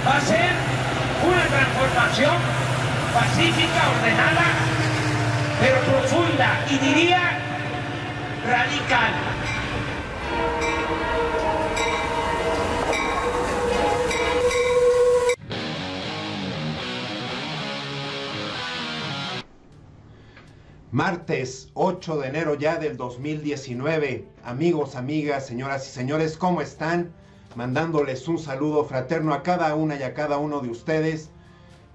Va a ser una transformación pacífica, ordenada, pero profunda y diría radical. Martes 8 de enero ya del 2019. Amigos, amigas, señoras y señores, ¿cómo están? Mandándoles un saludo fraterno a cada una y a cada uno de ustedes.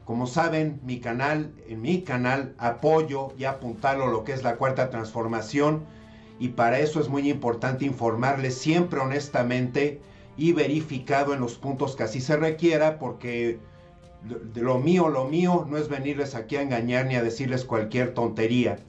Como saben, en mi canal apoyo y apuntalo lo que es la Cuarta Transformación, y para eso es muy importante informarles siempre honestamente y verificado en los puntos que así se requiera, porque lo mío no es venirles aquí a engañar ni a decirles cualquier tontería.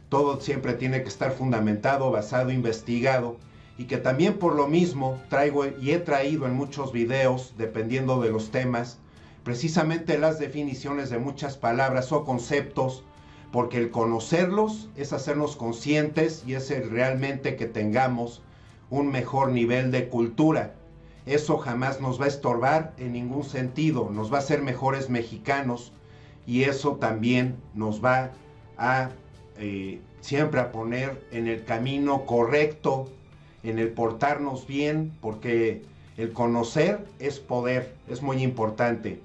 Todo siempre tiene que estar fundamentado, basado, investigado, y que también por lo mismo traigo y he traído en muchos videos, dependiendo de los temas, precisamente las definiciones de muchas palabras o conceptos, porque el conocerlos es hacernos conscientes y es realmente que tengamos un mejor nivel de cultura. Eso jamás nos va a estorbar en ningún sentido, nos va a hacer mejores mexicanos, y eso también nos va a siempre a poner en el camino correcto, en el portarnos bien, porque el conocer es poder, es muy importante.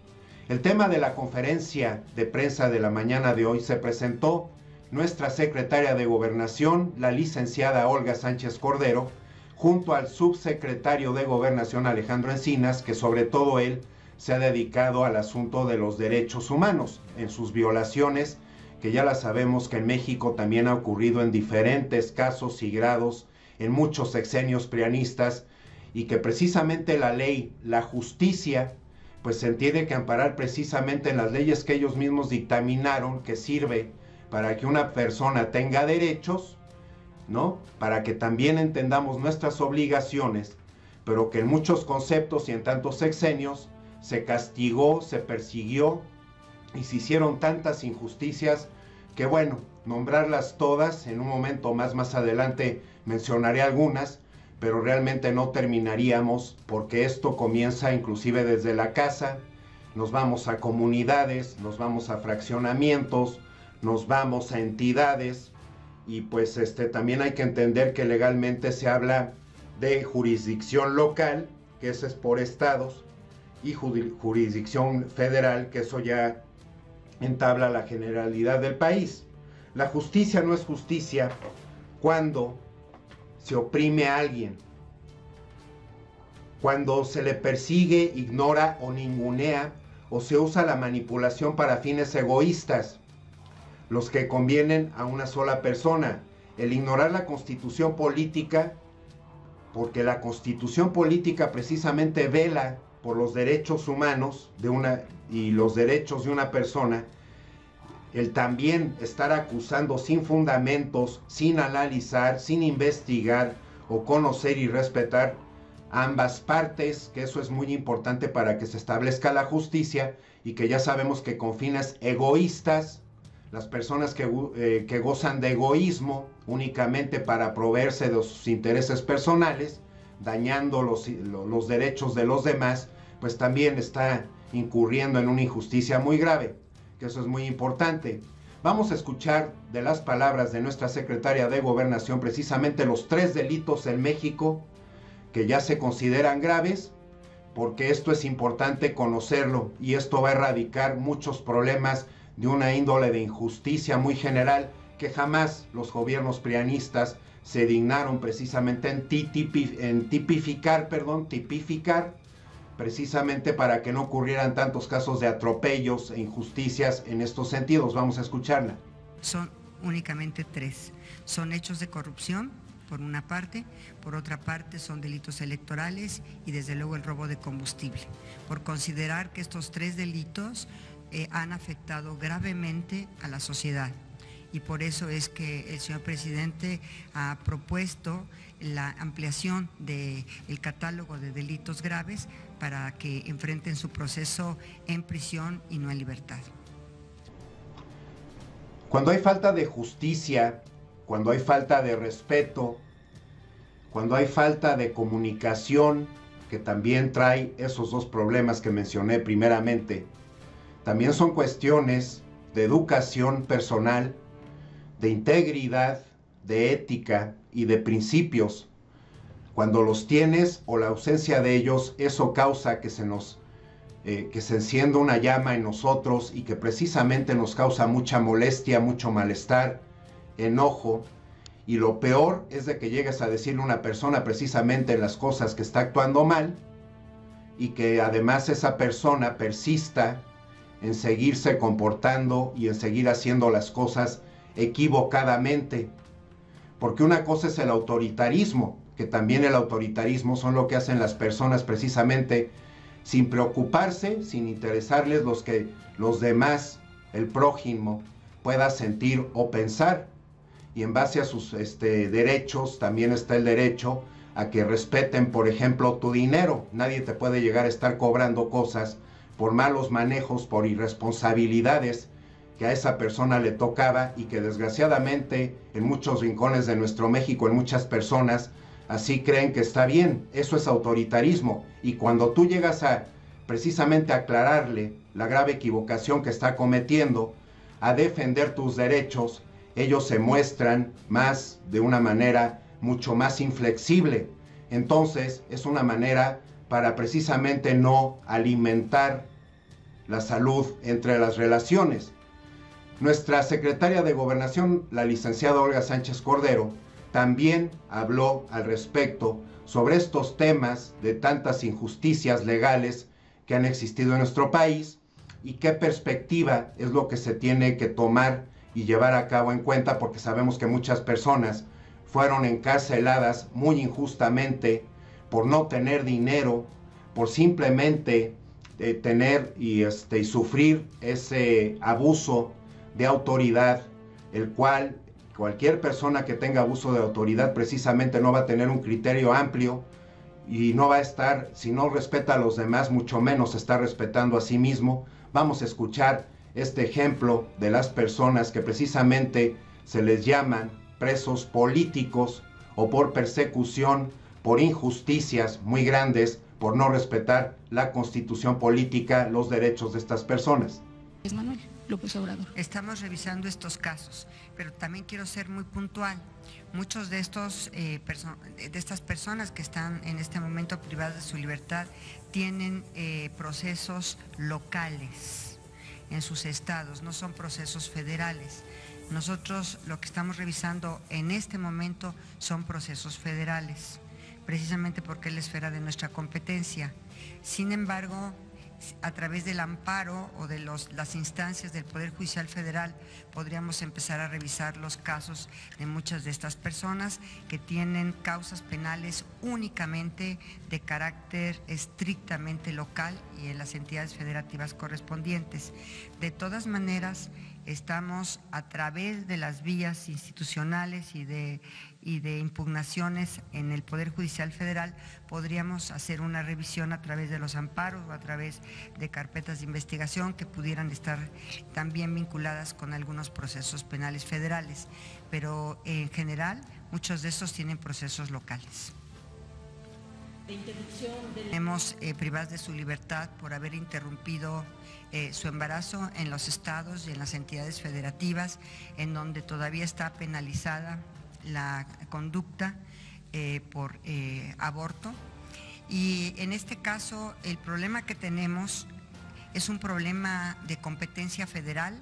El tema de la conferencia de prensa de la mañana de hoy se presentó nuestra secretaria de Gobernación, la licenciada Olga Sánchez Cordero, junto al subsecretario de Gobernación Alejandro Encinas, que sobre todo él se ha dedicado al asunto de los derechos humanos, en sus violaciones, que ya la sabemos que en México también ha ocurrido en diferentes casos y grados, en muchos sexenios prianistas, y que precisamente la ley, la justicia, pues se tiene que amparar precisamente en las leyes que ellos mismos dictaminaron, que sirve para que una persona tenga derechos, ¿no? Para que también entendamos nuestras obligaciones, pero que en muchos conceptos y en tantos sexenios se castigó, se persiguió y se hicieron tantas injusticias que, bueno, nombrarlas todas en un momento más adelante mencionaré algunas, pero realmente no terminaríamos, porque esto comienza inclusive desde la casa, nos vamos a comunidades, nos vamos a fraccionamientos, nos vamos a entidades, y pues también hay que entender que legalmente se habla de jurisdicción local, que eso es por estados, y jurisdicción federal, que eso ya entabla la generalidad del país. La justicia no es justicia cuando se oprime a alguien, cuando se le persigue, ignora o ningunea, o se usa la manipulación para fines egoístas, los que convienen a una sola persona. El ignorar la constitución política, porque la constitución política precisamente vela por los derechos humanos y los derechos de una persona. El también estar acusando sin fundamentos, sin analizar, sin investigar o conocer y respetar ambas partes, que eso es muy importante para que se establezca la justicia, y que ya sabemos que con fines egoístas, las personas que gozan de egoísmo únicamente para proveerse de sus intereses personales, dañando los derechos de los demás, pues también está incurriendo en una injusticia muy grave, que eso es muy importante. Vamos a escuchar de las palabras de nuestra secretaria de Gobernación precisamente los 3 delitos en México que ya se consideran graves, porque esto es importante conocerlo, y esto va a erradicar muchos problemas de una índole de injusticia muy general que jamás los gobiernos prianistas se dignaron precisamente en tipificar, precisamente para que no ocurrieran tantos casos de atropellos e injusticias en estos sentidos. Vamos a escucharla. Son únicamente 3. Son hechos de corrupción, por una parte; por otra parte son delitos electorales y desde luego el robo de combustible, por considerar que estos 3 delitos han afectado gravemente a la sociedad. Y por eso es que el señor presidente ha propuesto la ampliación del catálogo de delitos graves para que enfrenten su proceso en prisión y no en libertad. Cuando hay falta de justicia, cuando hay falta de respeto, cuando hay falta de comunicación, que también trae esos dos problemas que mencioné primeramente, también son cuestiones de educación personal, de integridad, de ética y de principios. Cuando los tienes o la ausencia de ellos, eso causa que se encienda una llama en nosotros y que precisamente nos causa mucha molestia, mucho malestar, enojo. Y lo peor es de que llegues a decirle a una persona precisamente las cosas que está actuando mal y que además esa persona persista en seguirse comportando y en seguir haciendo las cosas equivocadamente. Porque una cosa es el autoritarismo, que también el autoritarismo son lo que hacen las personas precisamente sin preocuparse, sin interesarles los demás, el prójimo, pueda sentir o pensar. Y en base a sus derechos también está el derecho a que respeten, por ejemplo, tu dinero. Nadie te puede llegar a estar cobrando cosas por malos manejos, por irresponsabilidades que a esa persona le tocaba y que desgraciadamente en muchos rincones de nuestro México, en muchas personas, así creen que está bien. Eso es autoritarismo. Y cuando tú llegas a precisamente aclararle la grave equivocación que está cometiendo, a defender tus derechos, ellos se muestran más de una manera mucho más inflexible. Entonces es una manera para precisamente no alimentar la salud entre las relaciones. Nuestra secretaria de Gobernación, la licenciada Olga Sánchez Cordero, también habló al respecto sobre estos temas de tantas injusticias legales que han existido en nuestro país y qué perspectiva es lo que se tiene que tomar y llevar a cabo en cuenta, porque sabemos que muchas personas fueron encarceladas muy injustamente por no tener dinero, por simplemente tener y sufrir ese abuso de autoridad, el cual cualquier persona que tenga abuso de autoridad precisamente no va a tener un criterio amplio y no va a estar, si no respeta a los demás, mucho menos está respetando a sí mismo. Vamos a escuchar este ejemplo de las personas que precisamente se les llaman presos políticos o por persecución, por injusticias muy grandes, por no respetar la constitución política, los derechos de estas personas. Es Manuel López Obrador. Estamos revisando estos casos, pero también quiero ser muy puntual. Muchos de estas personas que están en este momento privadas de su libertad tienen procesos locales en sus estados, no son procesos federales. Nosotros lo que estamos revisando en este momento son procesos federales, precisamente porque es la esfera de nuestra competencia. Sin embargo, a través del amparo o de las instancias del Poder Judicial Federal podríamos empezar a revisar los casos de muchas de estas personas que tienen causas penales únicamente de carácter estrictamente local y en las entidades federativas correspondientes. De todas maneras, estamos a través de las vías institucionales y de impugnaciones en el Poder Judicial Federal, podríamos hacer una revisión a través de los amparos o a través de carpetas de investigación que pudieran estar también vinculadas con algunos procesos penales federales, pero en general muchos de estos tienen procesos locales. Tenemos privadas de su libertad por haber interrumpido su embarazo en los estados y en las entidades federativas en donde todavía está penalizada la conducta por aborto. Y en este caso el problema que tenemos es un problema de competencia federal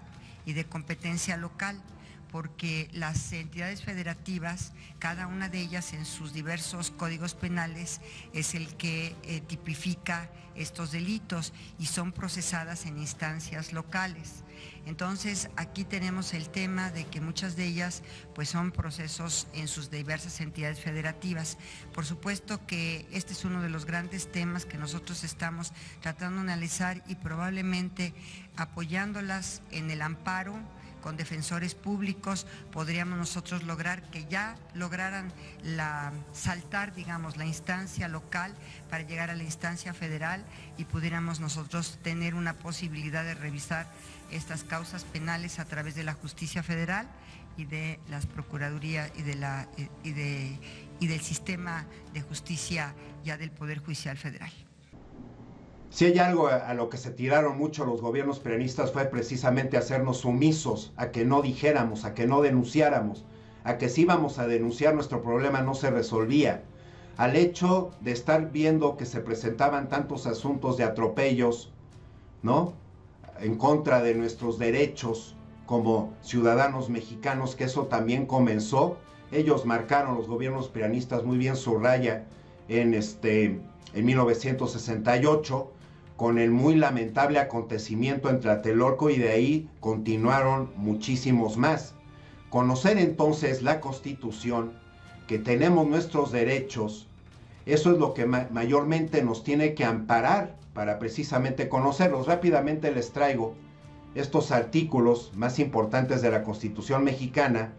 y de competencia local, porque las entidades federativas, cada una de ellas en sus diversos códigos penales, es el que tipifica estos delitos y son procesadas en instancias locales. Entonces, aquí tenemos el tema de que muchas de ellas pues son procesos en sus diversas entidades federativas. Por supuesto que este es uno de los grandes temas que nosotros estamos tratando de analizar y probablemente apoyándolas en el amparo con defensores públicos podríamos nosotros lograr que ya lograran saltar, digamos, la instancia local para llegar a la instancia federal y pudiéramos nosotros tener una posibilidad de revisar estas causas penales a través de la justicia federal y de las procuradurías y del sistema de justicia ya del Poder Judicial Federal. Si hay algo a lo que se tiraron mucho los gobiernos peronistas fue precisamente hacernos sumisos, a que no dijéramos, a que no denunciáramos, a que si íbamos a denunciar nuestro problema no se resolvía, al hecho de estar viendo que se presentaban tantos asuntos de atropellos, ¿no?, en contra de nuestros derechos como ciudadanos mexicanos, que eso también comenzó. Ellos marcaron, los gobiernos peronistas, muy bien su raya en 1968, con el muy lamentable acontecimiento en Tlatelolco, y de ahí continuaron muchísimos más. Conocer entonces la Constitución, que tenemos nuestros derechos, eso es lo que mayormente nos tiene que amparar para precisamente conocerlos. Rápidamente les traigo estos artículos más importantes de la Constitución mexicana,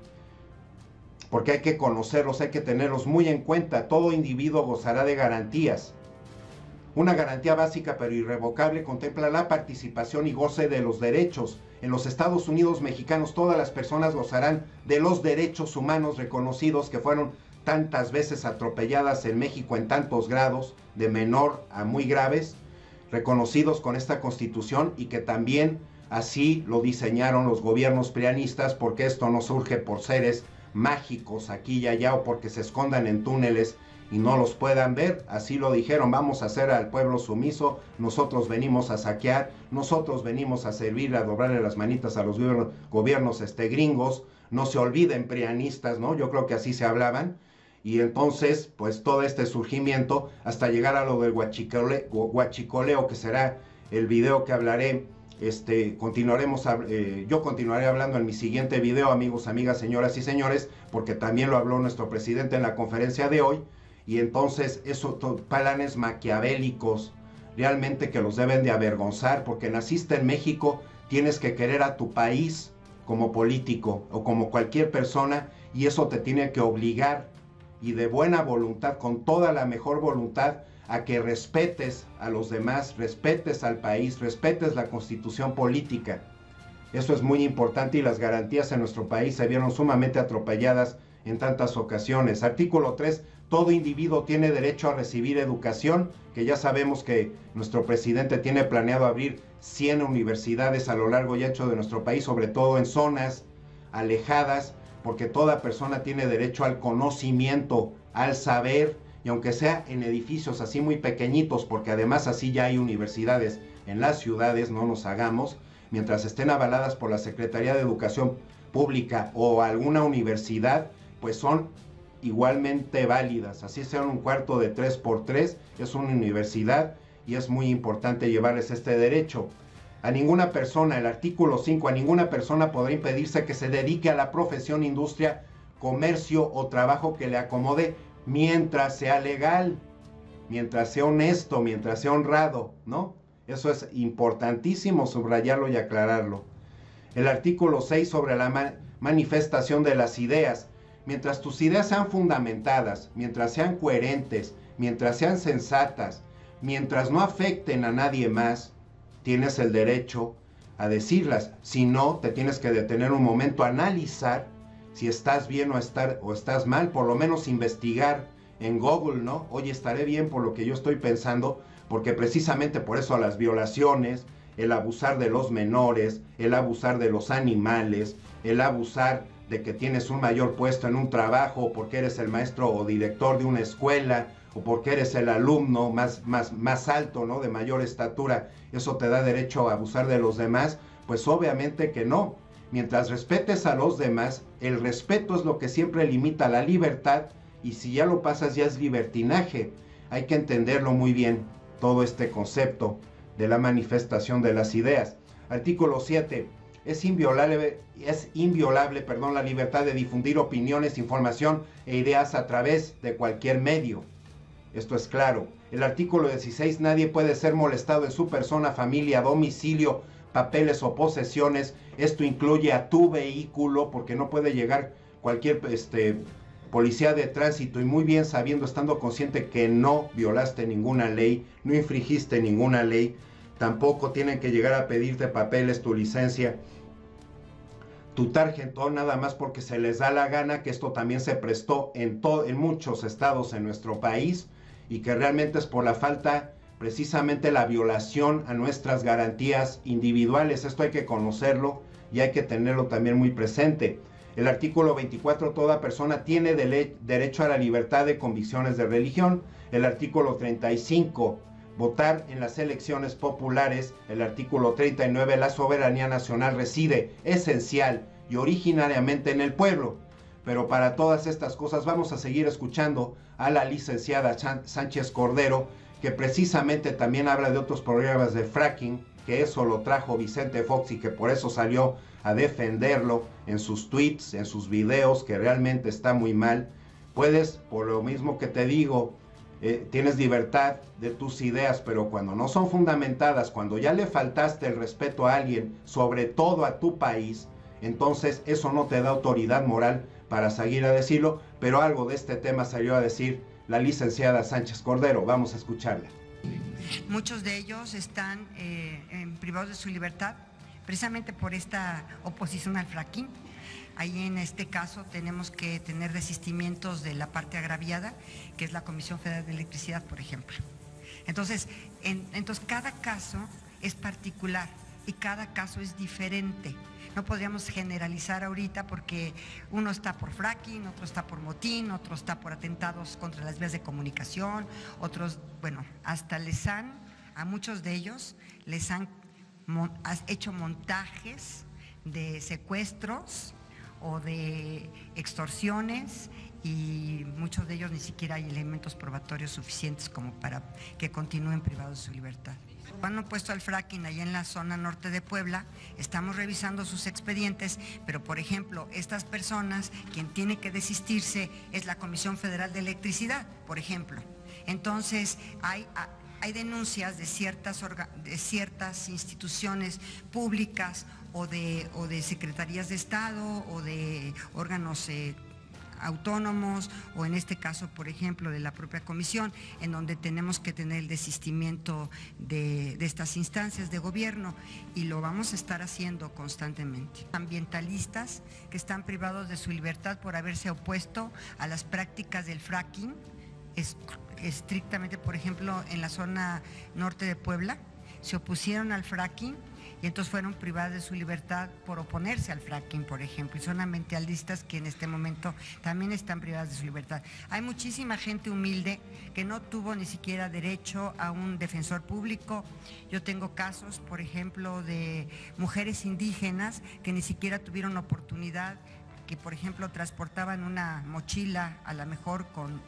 porque hay que conocerlos, hay que tenerlos muy en cuenta. Todo individuo gozará de garantías. Una garantía básica pero irrevocable contempla la participación y goce de los derechos. En los Estados Unidos mexicanos todas las personas gozarán de los derechos humanos reconocidos, que fueron tantas veces atropelladas en México en tantos grados, de menor a muy graves, reconocidos con esta Constitución, y que también así lo diseñaron los gobiernos prianistas, porque esto no surge por seres mágicos aquí y allá o porque se escondan en túneles y no los puedan ver. Así lo dijeron: vamos a hacer al pueblo sumiso, nosotros venimos a saquear, nosotros venimos a servir, a doblarle las manitas a los gobiernos gringos. No se olviden, prianistas, ¿no? Yo creo que así se hablaban. Y entonces, pues todo este surgimiento hasta llegar a lo del huachicoleo, que será el video que hablaré. Yo continuaré hablando en mi siguiente video, amigos, amigas, señoras y señores, porque también lo habló nuestro presidente en la conferencia de hoy. Y entonces esos planes maquiavélicos realmente que los deben de avergonzar, porque naciste en México, tienes que querer a tu país como político o como cualquier persona, y eso te tiene que obligar, y de buena voluntad, con toda la mejor voluntad, a que respetes a los demás, respetes al país, respetes la Constitución política. Eso es muy importante, y las garantías en nuestro país se vieron sumamente atropelladas en tantas ocasiones. Artículo 3, todo individuo tiene derecho a recibir educación, que ya sabemos que nuestro presidente tiene planeado abrir 100 universidades a lo largo y ancho de nuestro país, sobre todo en zonas alejadas, porque toda persona tiene derecho al conocimiento, al saber, y aunque sea en edificios así muy pequeñitos, porque además así ya hay universidades en las ciudades, no nos hagamos, mientras estén avaladas por la Secretaría de Educación Pública o alguna universidad, pues son igualmente válidas. Así sea un cuarto de 3x3, es una universidad, y es muy importante llevarles este derecho. A ninguna persona, el artículo 5, a ninguna persona podrá impedirse que se dedique a la profesión, industria, comercio o trabajo que le acomode, mientras sea legal, mientras sea honesto, mientras sea honrado, ¿no? Eso es importantísimo subrayarlo y aclararlo. El artículo 6 sobre la manifestación de las ideas. Mientras tus ideas sean fundamentadas, mientras sean coherentes, mientras sean sensatas, mientras no afecten a nadie más, tienes el derecho a decirlas. Si no, te tienes que detener un momento a analizar si estás bien o estás mal, por lo menos investigar en Google, ¿no? Oye, estaré bien por lo que yo estoy pensando, porque precisamente por eso las violaciones, el abusar de los menores, el abusar de los animales, el abusar de que tienes un mayor puesto en un trabajo, porque eres el maestro o director de una escuela, o porque eres el alumno más alto, ¿no?, de mayor estatura, eso te da derecho a abusar de los demás. Pues obviamente que no. Mientras respetes a los demás, el respeto es lo que siempre limita la libertad, y si ya lo pasas ya es libertinaje. Hay que entenderlo muy bien, todo este concepto de la manifestación de las ideas. Artículo 7. Es inviolable, la libertad de difundir opiniones, información e ideas a través de cualquier medio. Esto es claro. El artículo 16. Nadie puede ser molestado en su persona, familia, domicilio, papeles o posesiones. Esto incluye a tu vehículo, porque no puede llegar cualquier policía de tránsito, y muy bien sabiendo, estando consciente que no violaste ninguna ley, no infringiste ninguna ley. Tampoco tienen que llegar a pedirte papeles, tu licencia, tu tarjetón nada más porque se les da la gana, que esto también se prestó en muchos estados en nuestro país y que realmente es por la falta, precisamente la violación a nuestras garantías individuales. Esto hay que conocerlo y hay que tenerlo también muy presente. El artículo 24, toda persona tiene derecho a la libertad de convicciones de religión. El artículo 35, votar en las elecciones populares. El artículo 39, la soberanía nacional reside esencial y originariamente en el pueblo. Pero para todas estas cosas vamos a seguir escuchando a la licenciada Sánchez Cordero, que precisamente también habla de otros problemas de fracking, que eso lo trajo Vicente Fox y que por eso salió a defenderlo en sus tweets, en sus videos, que realmente está muy mal. Puedes, por lo mismo que te digo, tienes libertad de tus ideas, pero cuando no son fundamentadas, cuando ya le faltaste el respeto a alguien, sobre todo a tu país, entonces eso no te da autoridad moral para seguir a decirlo. Pero algo de este tema salió a decir la licenciada Sánchez Cordero. Vamos a escucharla. Muchos de ellos están privados de su libertad precisamente por esta oposición al fracking. Ahí en este caso tenemos que tener desistimientos de la parte agraviada, que es la Comisión Federal de Electricidad, por ejemplo. Entonces cada caso es particular y cada caso es diferente. No podríamos generalizar ahorita porque uno está por fracking, otro está por motín, otro está por atentados contra las vías de comunicación, otros, bueno, hasta a muchos de ellos les han hecho montajes de secuestros o de extorsiones, y muchos de ellos ni siquiera hay elementos probatorios suficientes como para que continúen privados de su libertad. Han puesto al fracking allá en la zona norte de Puebla, estamos revisando sus expedientes, pero por ejemplo, estas personas, quien tiene que desistirse es la Comisión Federal de Electricidad, por ejemplo. Entonces, hay denuncias de ciertas instituciones públicas o de secretarías de Estado o de órganos autónomos, o en este caso, por ejemplo, de la propia comisión, en donde tenemos que tener el desistimiento de estas instancias de gobierno, y lo vamos a estar haciendo constantemente. Ambientalistas que están privados de su libertad por haberse opuesto a las prácticas del fracking, estrictamente, por ejemplo, en la zona norte de Puebla, se opusieron al fracking y entonces fueron privadas de su libertad por oponerse al fracking, por ejemplo, y son ambientalistas que en este momento también están privadas de su libertad. Hay muchísima gente humilde que no tuvo ni siquiera derecho a un defensor público. Yo tengo casos, por ejemplo, de mujeres indígenas que ni siquiera tuvieron oportunidad, que por ejemplo transportaban una mochila a lo mejor con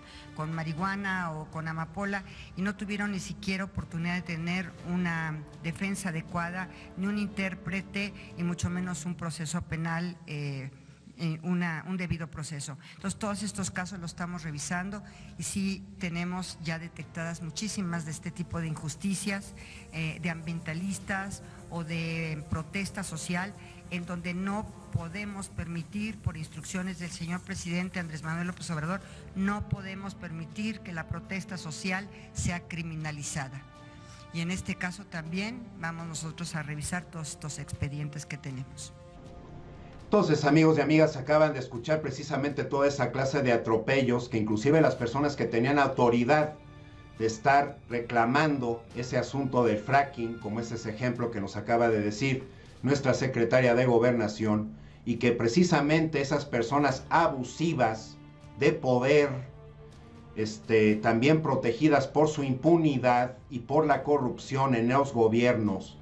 marihuana o con amapola y no tuvieron ni siquiera oportunidad de tener una defensa adecuada, ni un intérprete y mucho menos un proceso penal, un debido proceso. Entonces todos estos casos los estamos revisando y sí tenemos ya detectadas muchísimas de este tipo de injusticias, de ambientalistas o de protesta social, en donde no podemos permitir, por instrucciones del señor presidente Andrés Manuel López Obrador, no podemos permitir que la protesta social sea criminalizada. Y en este caso también vamos nosotros a revisar todos estos expedientes que tenemos. Entonces, amigos y amigas, acaban de escuchar precisamente toda esa clase de atropellos que inclusive las personas que tenían autoridad de estar reclamando ese asunto del fracking, como es ese ejemplo que nos acaba de decir nuestra secretaria de Gobernación, y que precisamente esas personas abusivas de poder, también protegidas por su impunidad y por la corrupción en los gobiernos,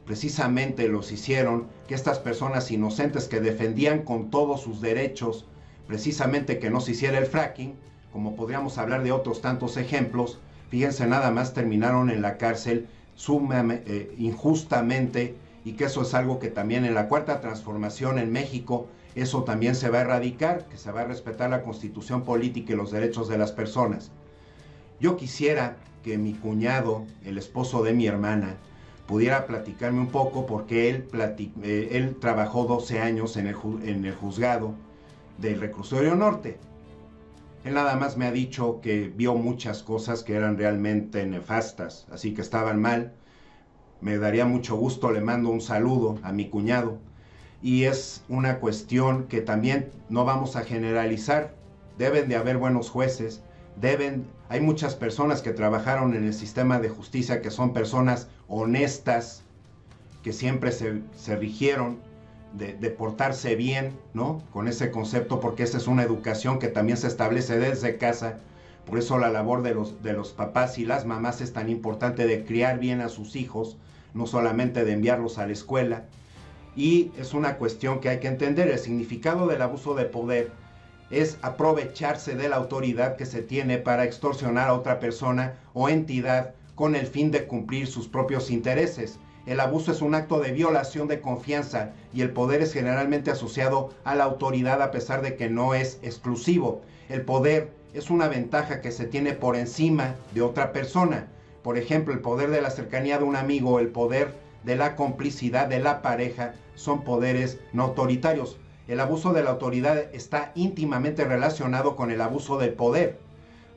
precisamente los hicieron que estas personas inocentes que defendían con todos sus derechos, precisamente que no se hiciera el fracking, como podríamos hablar de otros tantos ejemplos, fíjense nada más, terminaron en la cárcel injustamente, y que eso es algo que también en la Cuarta Transformación en México, eso también se va a erradicar, que se va a respetar la Constitución política y los derechos de las personas. Yo quisiera que mi cuñado, el esposo de mi hermana, pudiera platicarme un poco, porque él trabajó 12 años en el juzgado del Reclusorio Norte. Él nada más me ha dicho que vio muchas cosas que eran realmente nefastas, así que estaban mal. Me daría mucho gusto, le mando un saludo a mi cuñado. y es una cuestión que también no vamos a generalizar. Deben de haber buenos jueces, hay muchas personas que trabajaron en el sistema de justicia que son personas honestas, que siempre se rigieron de portarse bien, ¿no? Con ese concepto, porque esa es una educación que también se establece desde casa. Por eso la labor de los papás y las mamás es tan importante, de criar bien a sus hijos, no solamente de enviarlos a la escuela. Y es una cuestión que hay que entender. El significado del abuso de poder es aprovecharse de la autoridad que se tiene para extorsionar a otra persona o entidad con el fin de cumplir sus propios intereses. El abuso es un acto de violación de confianza y el poder es generalmente asociado a la autoridad, a pesar de que no es exclusivo. El poder es una ventaja que se tiene por encima de otra persona. Por ejemplo, el poder de la cercanía de un amigo, el poder de la complicidad de la pareja, son poderes no autoritarios. El abuso de la autoridad está íntimamente relacionado con el abuso del poder.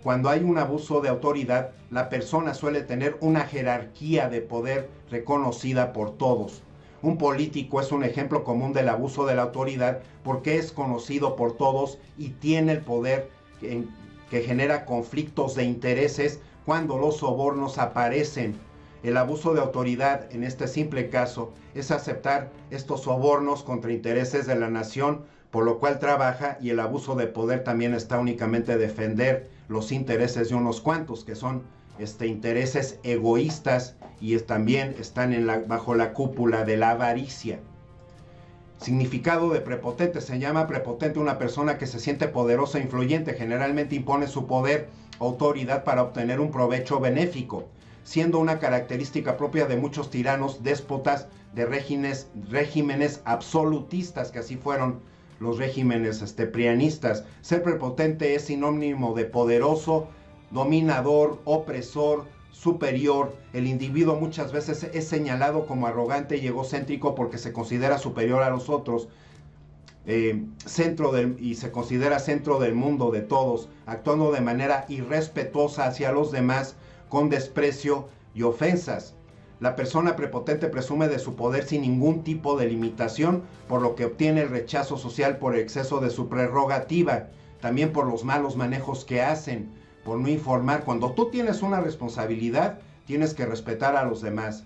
Cuando hay un abuso de autoridad, la persona suele tener una jerarquía de poder reconocida por todos. Un político es un ejemplo común del abuso de la autoridad porque es conocido por todos y tiene el poder que genera conflictos de intereses cuando los sobornos aparecen. El abuso de autoridad en este simple caso es aceptar estos sobornos contra intereses de la nación por lo cual trabaja, y el abuso de poder también está únicamente defender los intereses de unos cuantos, que son intereses egoístas y también están bajo la cúpula de la avaricia. Significado de prepotente: se llama prepotente una persona que se siente poderosa e influyente, generalmente impone su poder o autoridad para obtener un provecho benéfico, siendo una característica propia de muchos tiranos, déspotas, de regímenes absolutistas, que así fueron los regímenes prianistas. Ser prepotente es sinónimo de poderoso, dominador, opresor, superior. El individuo muchas veces es señalado como arrogante y egocéntrico porque se considera superior a los otros, y se considera centro del mundo de todos, actuando de manera irrespetuosa hacia los demás, con desprecio y ofensas. La persona prepotente presume de su poder sin ningún tipo de limitación, por lo que obtiene el rechazo social por el exceso de su prerrogativa, también por los malos manejos que hacen, por no informar. Cuando tú tienes una responsabilidad, tienes que respetar a los demás,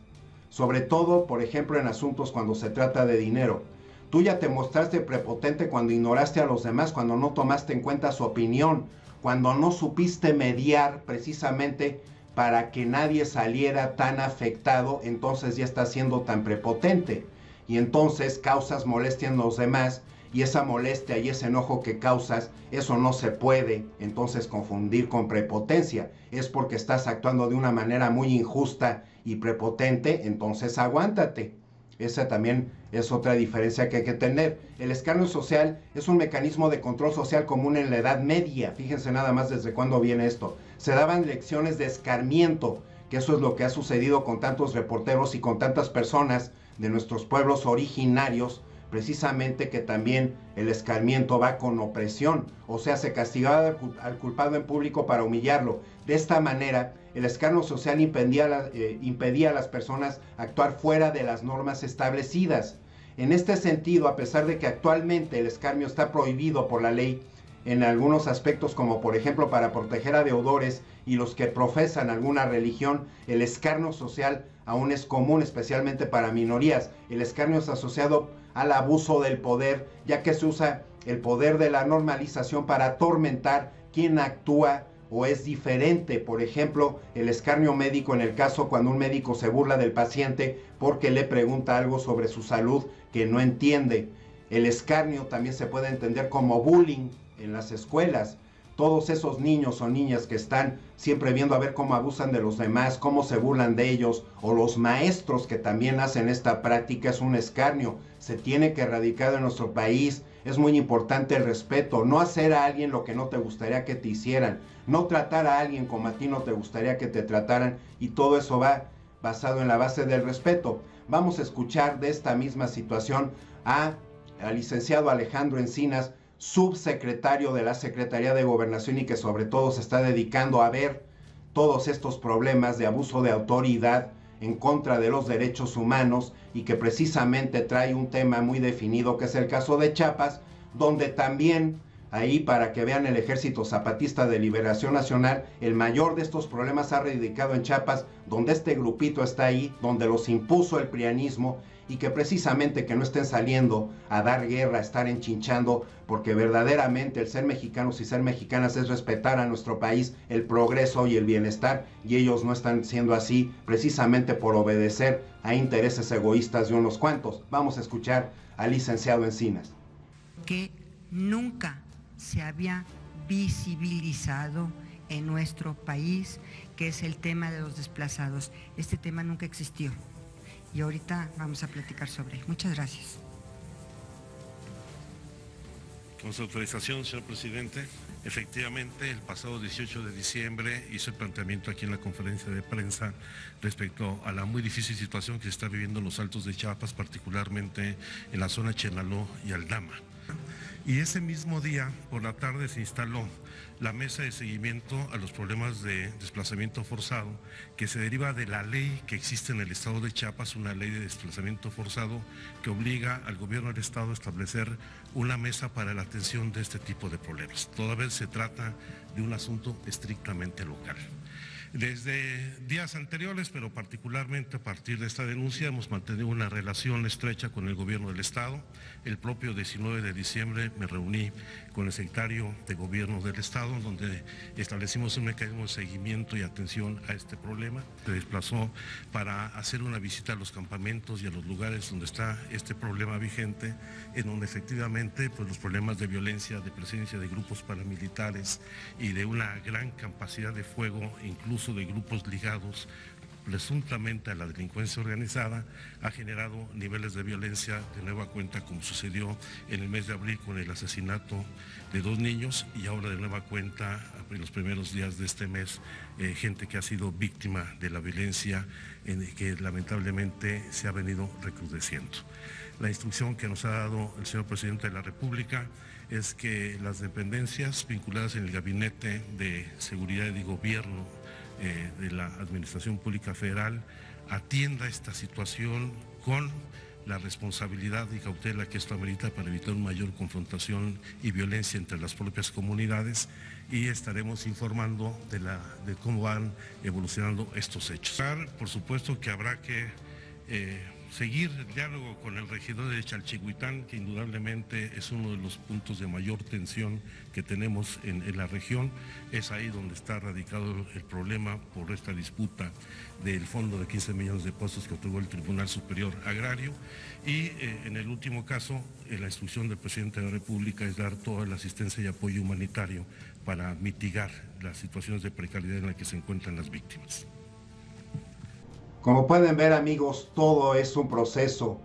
sobre todo, por ejemplo, en asuntos cuando se trata de dinero. Tú ya te mostraste prepotente cuando ignoraste a los demás, cuando no tomaste en cuenta su opinión, cuando no supiste mediar precisamente para que nadie saliera tan afectado. Entonces ya estás siendo tan prepotente y entonces causas molestia en los demás, y esa molestia y ese enojo que causas, eso no se puede entonces confundir con prepotencia. Es porque estás actuando de una manera muy injusta y prepotente, entonces aguántate. Esa también es otra diferencia que hay que tener. El escarnio social es un mecanismo de control social común en la Edad Media. Fíjense nada más desde cuándo viene esto. Se daban lecciones de escarmiento, que eso es lo que ha sucedido con tantos reporteros y con tantas personas de nuestros pueblos originarios, precisamente, que también el escarmiento va con opresión, o sea, se castigaba al culpado en público para humillarlo. De esta manera, el escarnio social impedía a las personas actuar fuera de las normas establecidas. En este sentido, a pesar de que actualmente el escarnio está prohibido por la ley en algunos aspectos, como por ejemplo para proteger a deudores y los que profesan alguna religión, el escarnio social aún es común, especialmente para minorías. El escarnio es asociado al abuso del poder, ya que se usa el poder de la normalización para atormentar quien actúa o es diferente. Por ejemplo, el escarnio médico, en el caso cuando un médico se burla del paciente porque le pregunta algo sobre su salud que no entiende. El escarnio también se puede entender como bullying en las escuelas. Todos esos niños o niñas que están siempre viendo a ver cómo abusan de los demás, cómo se burlan de ellos, o los maestros que también hacen esta práctica, es un escarnio. Se tiene que erradicar de nuestro país. Es muy importante el respeto, no hacer a alguien lo que no te gustaría que te hicieran, no tratar a alguien como a ti no te gustaría que te trataran, y todo eso va basado en la base del respeto. Vamos a escuchar de esta misma situación al licenciado Alejandro Encinas, subsecretario de la Secretaría de Gobernación, y que sobre todo se está dedicando a ver todos estos problemas de abuso de autoridad en contra de los derechos humanos y que precisamente trae un tema muy definido, que es el caso de Chiapas, donde también ahí, para que vean, el Ejército Zapatista de Liberación Nacional, el mayor de estos problemas ha radicado en Chiapas, donde este grupito está ahí, donde los impuso el prianismo, y que precisamente que no estén saliendo a dar guerra, a estar enchinchando, porque verdaderamente el ser mexicanos y ser mexicanas es respetar a nuestro país, el progreso y el bienestar, y ellos no están siendo así precisamente por obedecer a intereses egoístas de unos cuantos. Vamos a escuchar al licenciado Encinas. Que nunca se había visibilizado en nuestro país, que es el tema de los desplazados. Este tema nunca existió. Y ahorita vamos a platicar sobre él. Muchas gracias. Con su autorización, señor presidente, efectivamente, el pasado 18 de diciembre hizo el planteamiento aquí en la conferencia de prensa respecto a la muy difícil situación que se está viviendo en los Altos de Chiapas, particularmente en la zona Chenaló y Aldama. Y ese mismo día, por la tarde, se instaló la mesa de seguimiento a los problemas de desplazamiento forzado, que se deriva de la ley que existe en el estado de Chiapas, una ley de desplazamiento forzado que obliga al gobierno del estado a establecer una mesa para la atención de este tipo de problemas. Toda vez se trata de un asunto estrictamente local. Desde días anteriores, pero particularmente a partir de esta denuncia, hemos mantenido una relación estrecha con el gobierno del estado. El propio 19 de diciembre me reuní con el secretario de Gobierno del estado, donde establecimos un mecanismo de seguimiento y atención a este problema. Se desplazó para hacer una visita a los campamentos y a los lugares donde está este problema vigente, en donde efectivamente pues, los problemas de violencia, de presencia de grupos paramilitares y de una gran capacidad de fuego, incluso de grupos ligados presuntamente a la delincuencia organizada, ha generado niveles de violencia de nueva cuenta, como sucedió en el mes de abril con el asesinato de 2 niños, y ahora de nueva cuenta en los primeros días de este mes, gente que ha sido víctima de la violencia que lamentablemente se ha venido recrudeciendo. La instrucción que nos ha dado el señor presidente de la República es que las dependencias vinculadas en el Gabinete de Seguridad y Gobierno de la Administración Pública Federal atienda esta situación con la responsabilidad y cautela que esto amerita para evitar una mayor confrontación y violencia entre las propias comunidades, y estaremos informando de cómo van evolucionando estos hechos. Por supuesto que habrá que seguir el diálogo con el regidor de Chalchihuitán, que indudablemente es uno de los puntos de mayor tensión que tenemos en la región. Es ahí donde está radicado el problema por esta disputa del fondo de 15 millones de pesos que otorgó el Tribunal Superior Agrario. Y en el último caso, la instrucción del presidente de la República es dar toda la asistencia y apoyo humanitario para mitigar las situaciones de precariedad en las que se encuentran las víctimas. Como pueden ver, amigos, todo es un proceso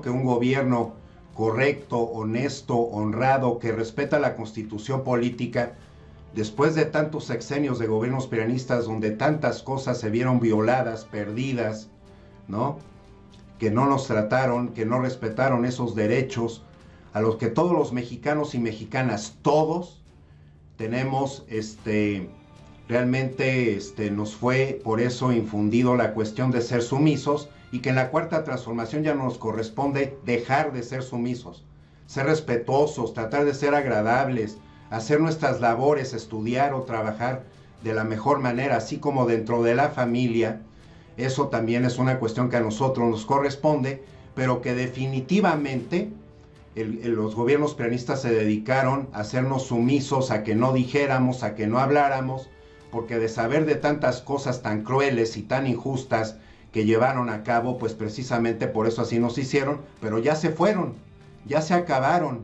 que un gobierno correcto, honesto, honrado, que respeta la Constitución política, después de tantos sexenios de gobiernos peronistas donde tantas cosas se vieron violadas, perdidas, ¿no? Que no nos trataron, que no respetaron esos derechos, a los que todos los mexicanos y mexicanas, todos, tenemos realmente nos fue por eso infundido la cuestión de ser sumisos, y que en la Cuarta Transformación ya nos corresponde dejar de ser sumisos, ser respetuosos, tratar de ser agradables, hacer nuestras labores, estudiar o trabajar de la mejor manera, así como dentro de la familia. Eso también es una cuestión que a nosotros nos corresponde, pero que definitivamente los gobiernos peronistas se dedicaron a hacernos sumisos, a que no dijéramos, a que no habláramos, porque de saber de tantas cosas tan crueles y tan injustas que llevaron a cabo, pues precisamente por eso así nos hicieron, pero ya se fueron, ya se acabaron.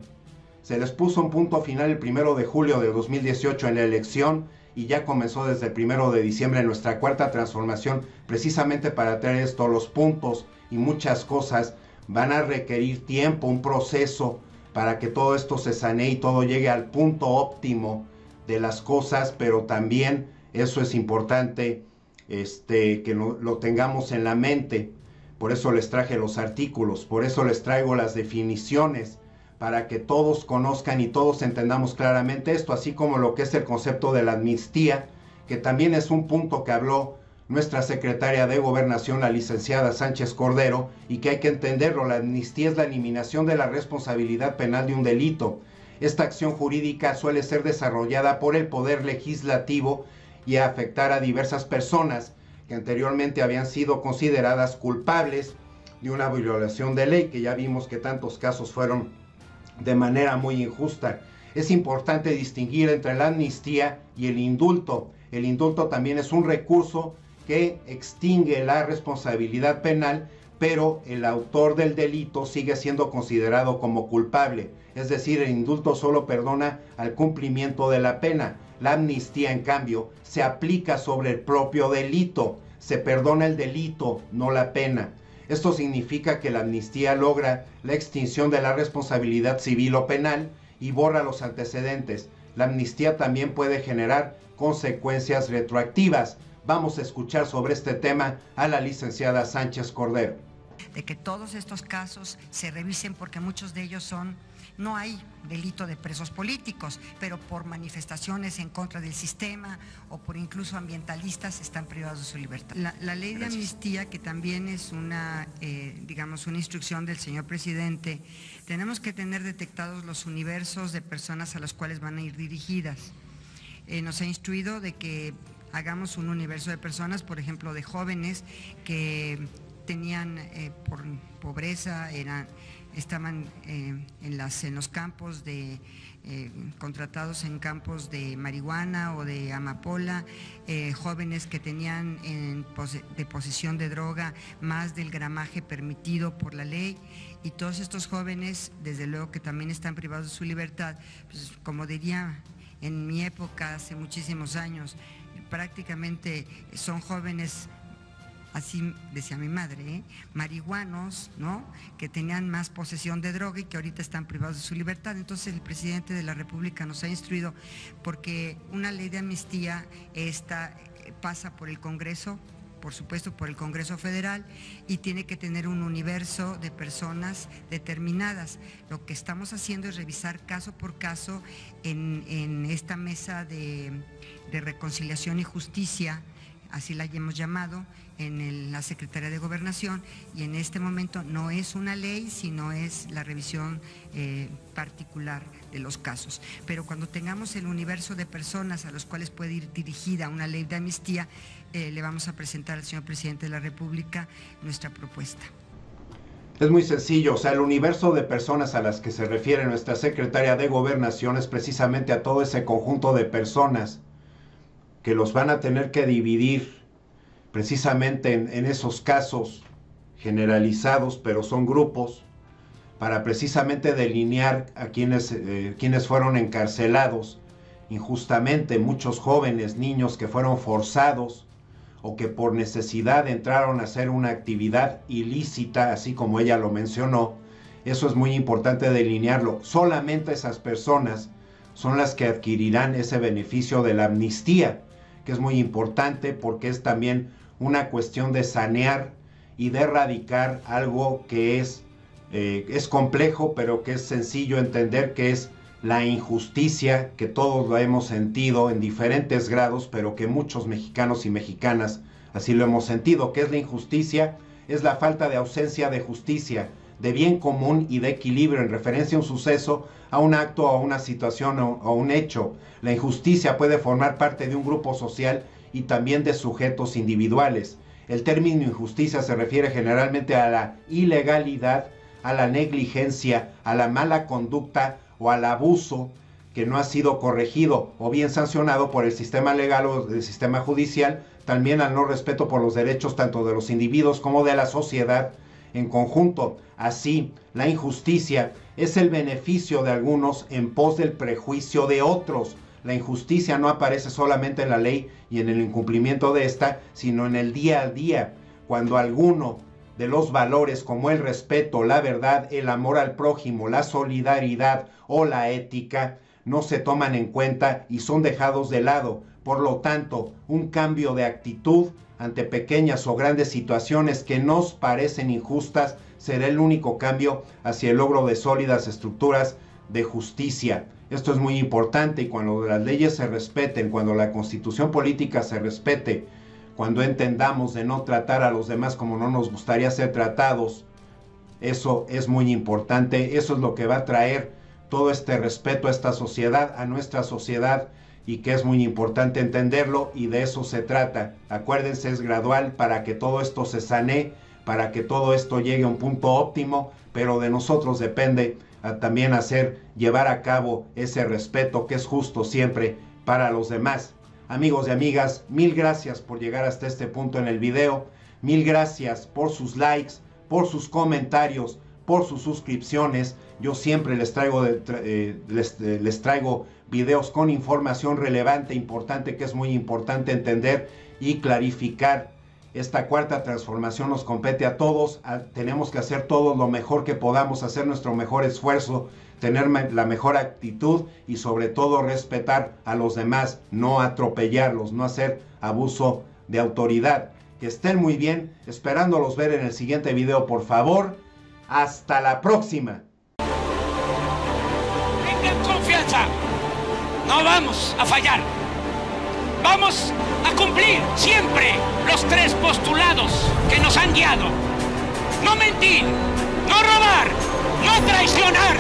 Se les puso un punto final el 1 de julio de 2018 en la elección, y ya comenzó desde el 1 de diciembre nuestra Cuarta Transformación, precisamente para traer esto. Los puntos y muchas cosas van a requerir tiempo, un proceso para que todo esto se sanee y todo llegue al punto óptimo de las cosas, pero también eso es importante que lo tengamos en la mente. Por eso les traje los artículos, por eso les traigo las definiciones, para que todos conozcan y todos entendamos claramente esto, así como lo que es el concepto de la amnistía, que también es un punto que habló nuestra secretaria de Gobernación, la licenciada Sánchez Cordero, y que hay que entenderlo, la amnistía es la eliminación de la responsabilidad penal de un delito. Esta acción jurídica suele ser desarrollada por el Poder Legislativo y afectar a diversas personas que anteriormente habían sido consideradas culpables de una violación de ley, que ya vimos que tantos casos fueron de manera muy injusta. Es importante distinguir entre la amnistía y el indulto. El indulto también es un recurso que extingue la responsabilidad penal, pero el autor del delito sigue siendo considerado como culpable. Es decir, el indulto solo perdona al cumplimiento de la pena. La amnistía, en cambio, se aplica sobre el propio delito. Se perdona el delito, no la pena. Esto significa que la amnistía logra la extinción de la responsabilidad civil o penal y borra los antecedentes. La amnistía también puede generar consecuencias retroactivas. Vamos a escuchar sobre este tema a la licenciada Sánchez Cordero. De que todos estos casos se revisen, porque muchos de ellos no hay delito de presos políticos, pero por manifestaciones en contra del sistema o por incluso ambientalistas están privados de su libertad. La ley de amnistía, que también es una instrucción del señor presidente, tenemos que tener detectados los universos de personas a las cuales van a ir dirigidas. Nos ha instruido de que hagamos un universo de personas, por ejemplo, de jóvenes que tenían por pobreza, estaban en los campos contratados en campos de marihuana o de amapola, jóvenes que tenían de posesión de droga más del gramaje permitido por la ley, y todos estos jóvenes, desde luego que también están privados de su libertad, pues, como diría en mi época, hace muchísimos años, prácticamente son jóvenes, así decía mi madre, marihuanos, ¿no?, que tenían más posesión de droga y que ahorita están privados de su libertad. Entonces el presidente de la República nos ha instruido, porque una ley de amnistía pasa por el Congreso, por supuesto por el Congreso Federal, y tiene que tener un universo de personas determinadas. Lo que estamos haciendo es revisar caso por caso en esta mesa de reconciliación y justicia, así la hemos llamado, en la Secretaría de Gobernación, y en este momento no es una ley, sino es la revisión particular de los casos. Pero cuando tengamos el universo de personas a los cuales puede ir dirigida una ley de amnistía, le vamos a presentar al señor presidente de la República nuestra propuesta. Es muy sencillo, o sea, el universo de personas a las que se refiere nuestra Secretaría de Gobernación es precisamente a todo ese conjunto de personas que los van a tener que dividir precisamente en esos casos generalizados, pero son grupos, para precisamente delinear a quienes fueron encarcelados injustamente, muchos jóvenes, niños que fueron forzados o que por necesidad entraron a hacer una actividad ilícita, así como ella lo mencionó. Eso es muy importante delinearlo. Solamente esas personas son las que adquirirán ese beneficio de la amnistía, que es muy importante porque es también una cuestión de sanear y de erradicar algo que es complejo, pero que es sencillo entender, que es la injusticia, que todos lo hemos sentido en diferentes grados, pero que muchos mexicanos y mexicanas así lo hemos sentido. ¿Qué es la injusticia? Es la falta de ausencia de justicia, de bien común y de equilibrio en referencia a un suceso, a un acto, a una situación o a un hecho. La injusticia puede formar parte de un grupo social y también de sujetos individuales. El término injusticia se refiere generalmente a la ilegalidad, a la negligencia, a la mala conducta o al abuso que no ha sido corregido o bien sancionado por el sistema legal o el sistema judicial, también al no respeto por los derechos tanto de los individuos como de la sociedad en conjunto. Así, la injusticia es el beneficio de algunos en pos del prejuicio de otros. La injusticia no aparece solamente en la ley y en el incumplimiento de esta, sino en el día a día, cuando alguno de los valores como el respeto, la verdad, el amor al prójimo, la solidaridad o la ética no se toman en cuenta y son dejados de lado. Por lo tanto, un cambio de actitud ante pequeñas o grandes situaciones que nos parecen injustas será el único cambio hacia el logro de sólidas estructuras de justicia. Esto es muy importante, y cuando las leyes se respeten, cuando la constitución política se respete, cuando entendamos de no tratar a los demás como no nos gustaría ser tratados. Eso es muy importante, eso es lo que va a traer todo este respeto a esta sociedad, a nuestra sociedad, y que es muy importante entenderlo, y de eso se trata. Acuérdense, es gradual para que todo esto se sanee, para que todo esto llegue a un punto óptimo, pero de nosotros depende también llevar a cabo ese respeto que es justo siempre para los demás. Amigos y amigas, mil gracias por llegar hasta este punto en el video, mil gracias por sus likes, por sus comentarios, por sus suscripciones. Yo siempre les traigo videos con información relevante, importante, que es muy importante entender y clarificar. Esta cuarta transformación nos compete a todos, tenemos que hacer todo lo mejor que podamos, hacer nuestro mejor esfuerzo, tener la mejor actitud y sobre todo respetar a los demás, no atropellarlos, no hacer abuso de autoridad. Que estén muy bien, esperándolos ver en el siguiente video, por favor. Hasta la próxima. Tengan confianza, no vamos a fallar. Vamos a cumplir siempre los 3 postulados que nos han guiado. No mentir, no robar, no traicionar